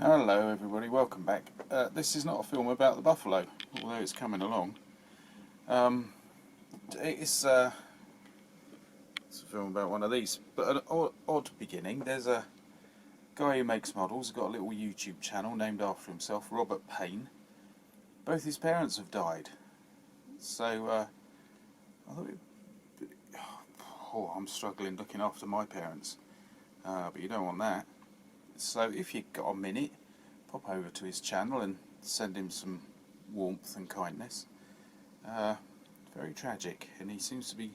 Hello everybody, welcome back. This is not a film about the buffalo, although it's coming along. It's a film about one of these, but an odd beginning. There's a guy who makes models, got a little YouTube channel named after himself, Robert Payne. Both his parents have died, so I thought, I'm struggling looking after my parents, but you don't want that. So if you've got a minute, pop over to his channel and send him some warmth and kindness. Very tragic, and he seems to be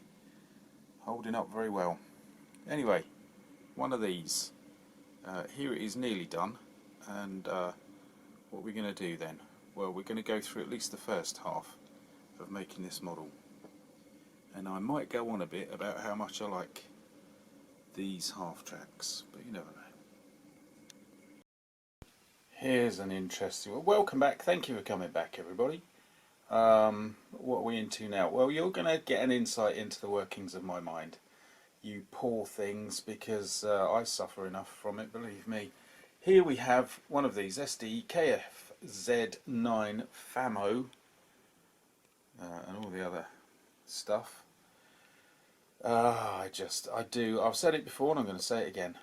holding up very well. Anyway, one of these. Here it is nearly done, and what we're going to do then? Well, we're going to go through at least the first half of making this model. And I might go on a bit about how much I like these half tracks, but you never know. Here's an interesting one. Welcome back, thank you for coming back everybody. What are we into now? Well, you're going to get an insight into the workings of my mind. You poor things, because I suffer enough from it, believe me. Here we have one of these SDKFZ9 Famo and all the other stuff. I've said it before and I'm going to say it again.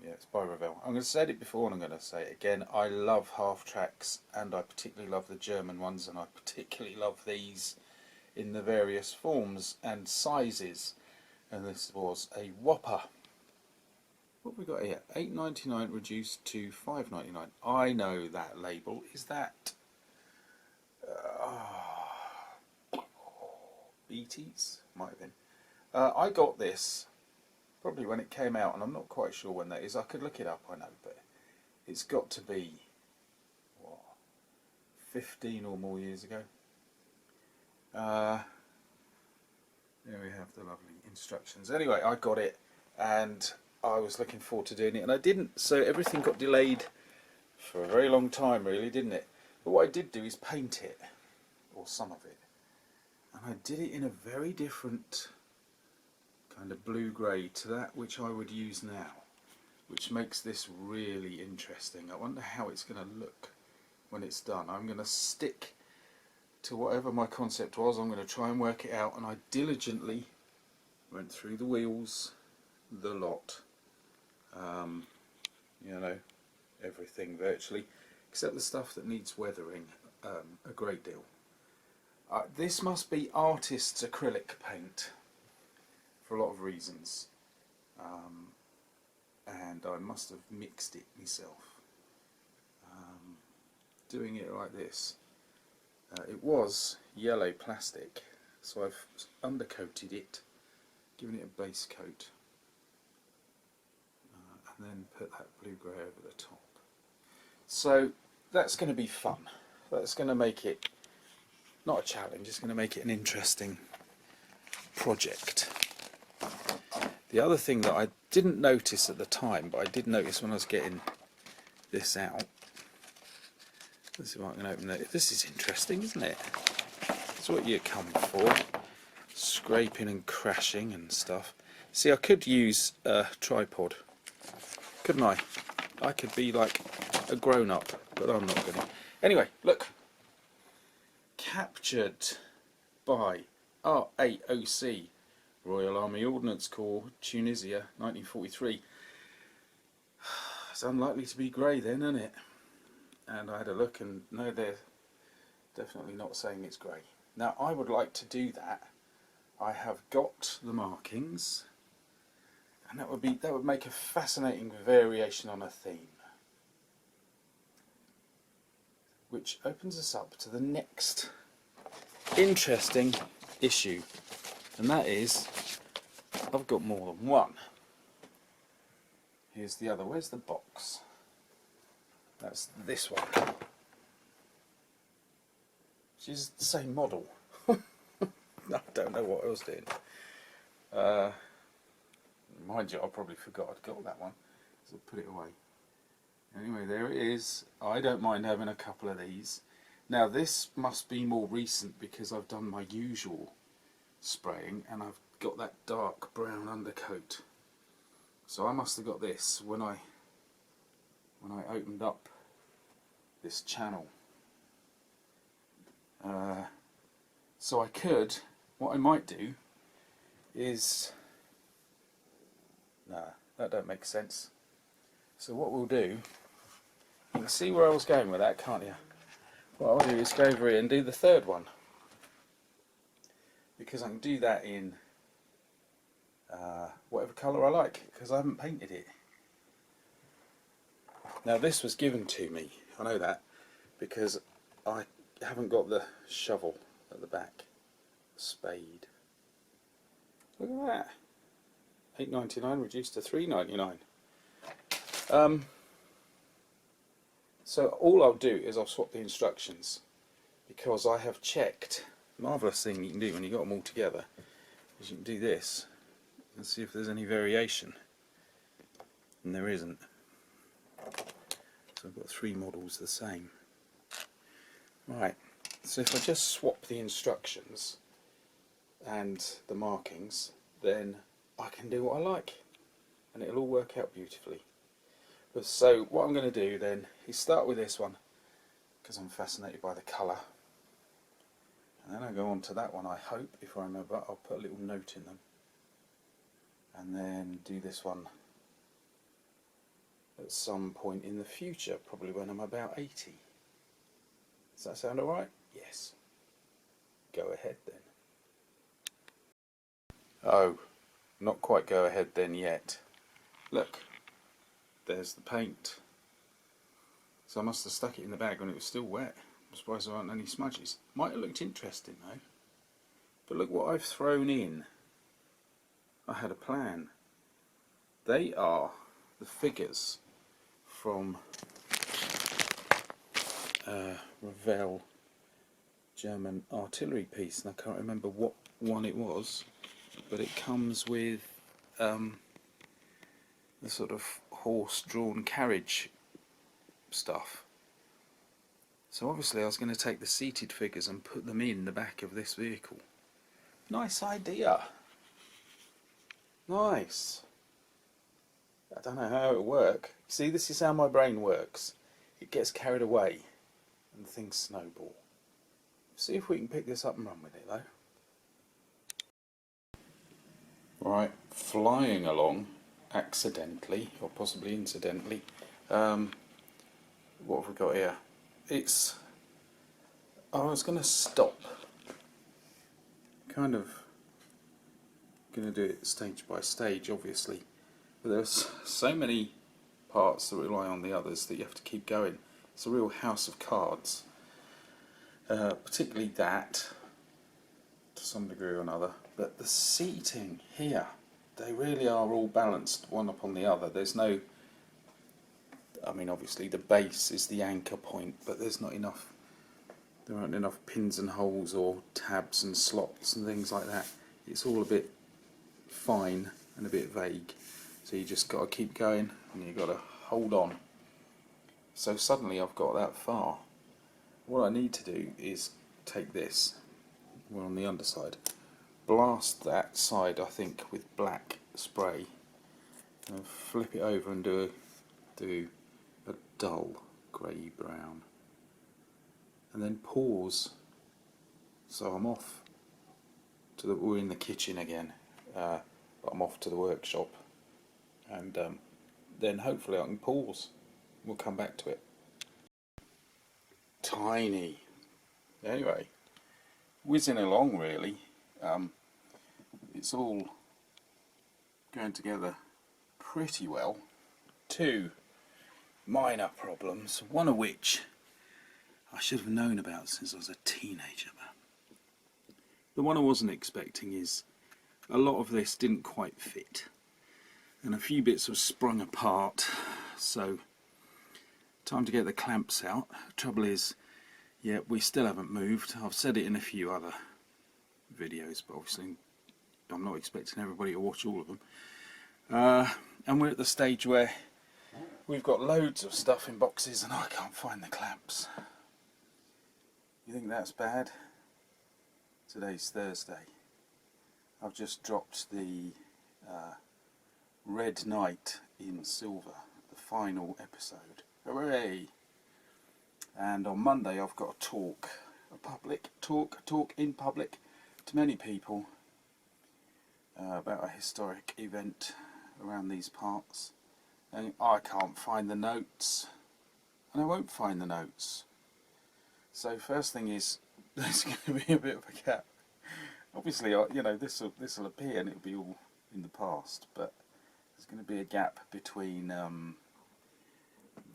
Yeah, it's by Revell. I'm going to say it before and I'm going to say it again. I love half tracks, and I particularly love the German ones, and I particularly love these in the various forms and sizes. And this was a whopper. What have we got here? $8.99 reduced to $5.99. I know that label. Is that BT's? Might have been. I got this probably when it came out, and I'm not quite sure when that is. I could look it up, I know, but it's got to be, what, 15 or more years ago. There we have the lovely instructions. Anyway, I got it, and I was looking forward to doing it, and I didn't, so everything got delayed for a very long time, really, didn't it? But what I did do is paint it, or some of it, and I did it in a very different kind of blue-grey to that which I would use now, which makes this really interesting. I wonder how it's going to look when it's done. I'm going to stick to whatever my concept was. I'm going to try and work it out, and I diligently went through the wheels, the lot, you know, everything virtually, except the stuff that needs weathering a great deal. This must be artist's acrylic paint, for a lot of reasons, and I must have mixed it myself. Doing it like this, it was yellow plastic, so I've undercoated it, given it a base coat, and then put that blue-grey over the top. So that's going to be fun. That's going to make it not a challenge, it's going to make it an interesting project. The other thing that I didn't notice at the time, but I did notice when I was getting this out, let's see if I can open it. This is interesting, isn't it? It's what you come for, scraping and crashing and stuff. See, I could use a tripod, couldn't I? I could be like a grown-up, but I'm not going to. Anyway, look. Captured by RAOC, Royal Army Ordnance Corps, Tunisia, 1943. It's unlikely to be grey then, isn't it? And I had a look, and no, they're definitely not saying it's grey. Now, I would like to do that. I have got the markings, and that would make a fascinating variation on a theme, which opens us up to the next interesting issue. And that is, I've got more than one. Here's the other. Where's the box? That's this one. Which is the same model. I don't know what I was doing. Mind you, I probably forgot I'd got that one, so I put it away. Anyway, there it is. I don't mind having a couple of these. Now, this must be more recent because I've done my usual spraying and I've got that dark brown undercoat. So I must have got this when I when I opened up this channel. So I could, what I might do is, nah, that don't make sense. So what we'll do, you can see where I was going with that, can't you? What I'll do is go over here and do the third one, because I can do that in whatever colour I like, because I haven't painted it. Now this was given to me, I know that, because I haven't got the shovel at the back, spade. Look at that, £8.99 reduced to £3.99. So all I'll do is I'll swap the instructions, because I have checked. Marvellous thing you can do when you've got them all together is you can do this and see if there's any variation, and there isn't. So I've got 3 models the same. Right, so if I just swap the instructions and the markings, then I can do what I like and it'll all work out beautifully. But so what I'm going to do then is start with this one, because I'm fascinated by the colour, and then I go on to that one. I hope, if I remember, I'll put a little note in them, and then do this one at some point in the future, probably when I'm about 80. Does that sound alright? Yes. Go ahead then. Oh, not quite go ahead then yet. Look, there's the paint. So I must have stuck it in the bag when it was still wet. I'm surprised there aren't any smudges. Might have looked interesting though. But look what I've thrown in. I had a plan. They are the figures from Revell German artillery piece, and I can't remember what one it was, but it comes with the sort of horse-drawn carriage stuff. So obviously I was going to take the seated figures and put them in the back of this vehicle. Nice idea. Nice. I don't know how it'll work. See, this is how my brain works. It gets carried away and things snowball. See if we can pick this up and run with it though. Right, flying along accidentally, or possibly incidentally. What have we got here? It's... I was going to stop. Kind of going to do it stage by stage, obviously. But there's so many parts that rely on the others that you have to keep going. It's a real house of cards. Particularly that, to some degree or another. But the seating here, they really are all balanced one upon the other. There's no... I mean, obviously the base is the anchor point, but there's not enough... There aren't enough pins and holes or tabs and slots and things like that. It's all a bit fine and a bit vague. So you just got to keep going and you've got to hold on. So suddenly I've got that far. What I need to do is take this, we're on the underside, blast that side I think with black spray, and flip it over and do a dull grey brown, and then pause. So I'm off to the... we're in the kitchen again, but I'm off to the workshop, and then hopefully I can pause. We'll come back to it. Tiny. Anyway, whizzing along really. It's all going together pretty well. 2 minor problems, one of which I should have known about since I was a teenager. The one I wasn't expecting is a lot of this didn't quite fit, and a few bits have sprung apart, so time to get the clamps out. Trouble is, yeah, we still haven't moved. I've said it in a few other videos, but obviously I'm not expecting everybody to watch all of them. And we're at the stage where we've got loads of stuff in boxes and I can't find the clamps. You think that's bad? Today's Thursday. I've just dropped the Red Knight in silver, the final episode. Hooray! And on Monday I've got a public talk in public to many people about a historic event around these parts. And I can't find the notes, and I won't find the notes. So first thing is, there's going to be a bit of a gap. Obviously, you know, this will appear and it'll be all in the past, but there's going to be a gap between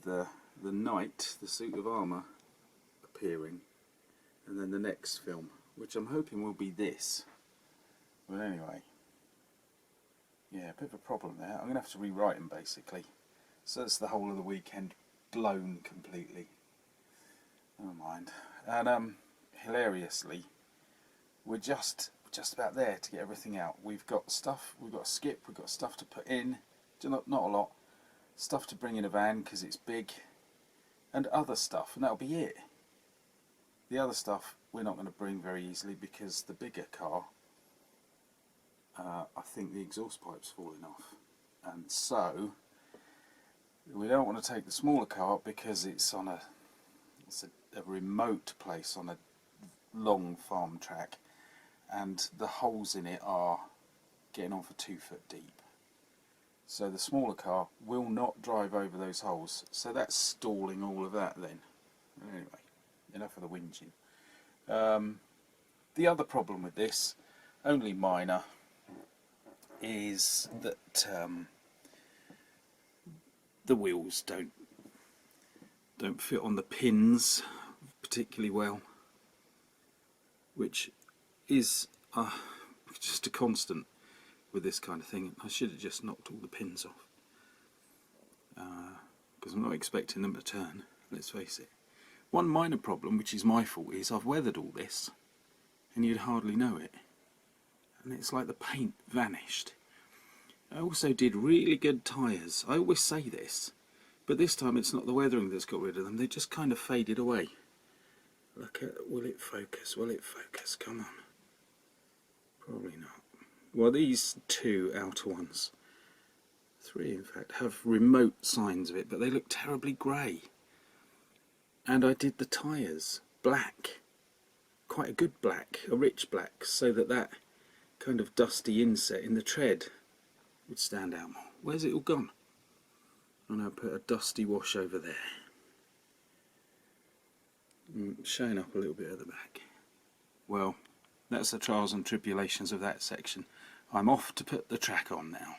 the knight, the suit of armour, appearing, and then the next film, which I'm hoping will be this. But anyway, yeah, a bit of a problem there. I'm going to have to rewrite them basically. So that's the whole of the weekend blown completely. Never mind. And hilariously, we're just about there to get everything out. We've got stuff, we've got a skip, we've got stuff to put in, not a lot, stuff to bring in a van because it's big, and other stuff, and that'll be it. The other stuff we're not going to bring very easily because the bigger car, I think the exhaust pipe's falling off, and so we don't want to take the smaller car because it's on a remote place on a long farm track, and the holes in it are getting on for 2 foot deep. So the smaller car will not drive over those holes, so that's stalling all of that then. Anyway, enough of the whinging. The other problem with this, only minor, is that the wheels don't fit on the pins particularly well, which is just a constant with this kind of thing. I should have just knocked all the pins off because I'm not expecting them to turn, let's face it. One minor problem, which is my fault, is I've weathered all this and you'd hardly know it, and it's like the paint vanished. I also did really good tyres. I always say this, but this time it's not the weathering that's got rid of them, they just kind of faded away. Look at, will it focus? Will it focus? Come on. Probably not. Well, these two outer ones, 3 in fact, have remote signs of it, but they look terribly grey. And I did the tyres black, quite a good black, a rich black, so that kind of dusty inset in the tread would stand out more. Where's it all gone? And I'll put a dusty wash over there. Showing up a little bit at the back. Well, that's the trials and tribulations of that section. I'm off to put the track on now.